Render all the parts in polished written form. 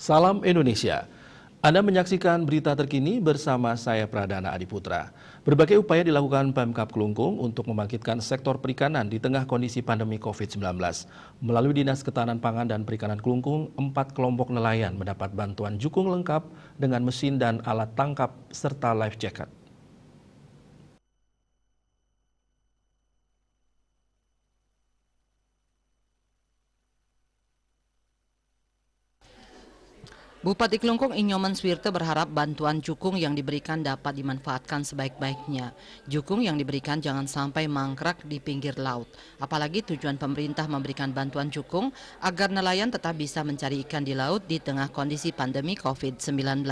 Salam Indonesia. Anda menyaksikan berita terkini bersama saya Pradana Adiputra. Berbagai upaya dilakukan Pemkab Klungkung untuk membangkitkan sektor perikanan di tengah kondisi pandemi COVID-19. Melalui Dinas Ketahanan Pangan dan Perikanan Klungkung, 4 kelompok nelayan mendapat bantuan jukung lengkap dengan mesin dan alat tangkap serta life jacket. Bupati Klungkung Inyoman Swirte berharap bantuan jukung yang diberikan dapat dimanfaatkan sebaik-baiknya. Jukung yang diberikan jangan sampai mangkrak di pinggir laut. Apalagi tujuan pemerintah memberikan bantuan jukung agar nelayan tetap bisa mencari ikan di laut di tengah kondisi pandemi COVID-19.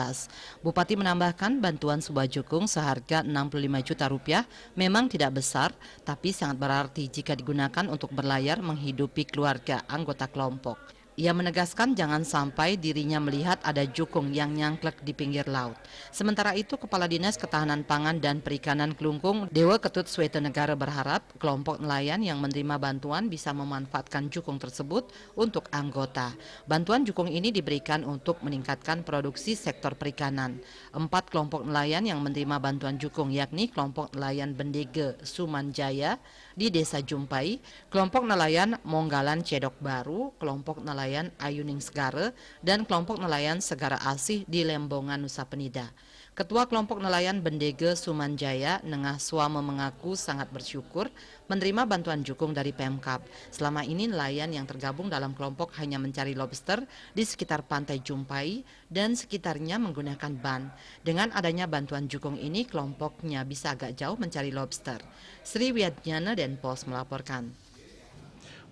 Bupati menambahkan bantuan sebuah jukung seharga 65 juta rupiah memang tidak besar, tapi sangat berarti jika digunakan untuk berlayar menghidupi keluarga anggota kelompok. Ia menegaskan jangan sampai dirinya melihat ada jukung yang nyangklek di pinggir laut. Sementara itu, Kepala Dinas Ketahanan Pangan dan Perikanan Klungkung, Dewa Ketut Swetenegara berharap kelompok nelayan yang menerima bantuan bisa memanfaatkan jukung tersebut untuk anggota. Bantuan jukung ini diberikan untuk meningkatkan produksi sektor perikanan. 4 kelompok nelayan yang menerima bantuan jukung yakni kelompok nelayan Bendege Sumanjaya di Desa Jumpai, kelompok nelayan Monggalan Cedok Baru, kelompok nelayan Ayuning Segara, dan kelompok nelayan Segara Asih di Lembongan Nusa Penida. Ketua kelompok nelayan Bendege Sumanjaya, Nengah Suama mengaku sangat bersyukur menerima bantuan jukung dari Pemkab. Selama ini nelayan yang tergabung dalam kelompok hanya mencari lobster di sekitar pantai Jumpai dan sekitarnya menggunakan ban. Dengan adanya bantuan jukung ini, kelompoknya bisa agak jauh mencari lobster. Sri Wiatnyana Denpos melaporkan.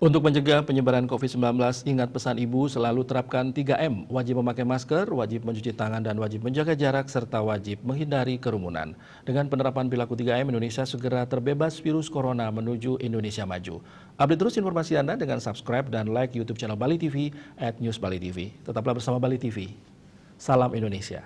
Untuk mencegah penyebaran COVID-19, ingat pesan Ibu selalu terapkan 3M, wajib memakai masker, wajib mencuci tangan, dan wajib menjaga jarak, serta wajib menghindari kerumunan. Dengan penerapan perilaku 3M, Indonesia segera terbebas virus corona menuju Indonesia maju. Update terus informasi Anda dengan subscribe dan like YouTube channel Bali TV @newsbalitv. Tetaplah bersama Bali TV. Salam Indonesia.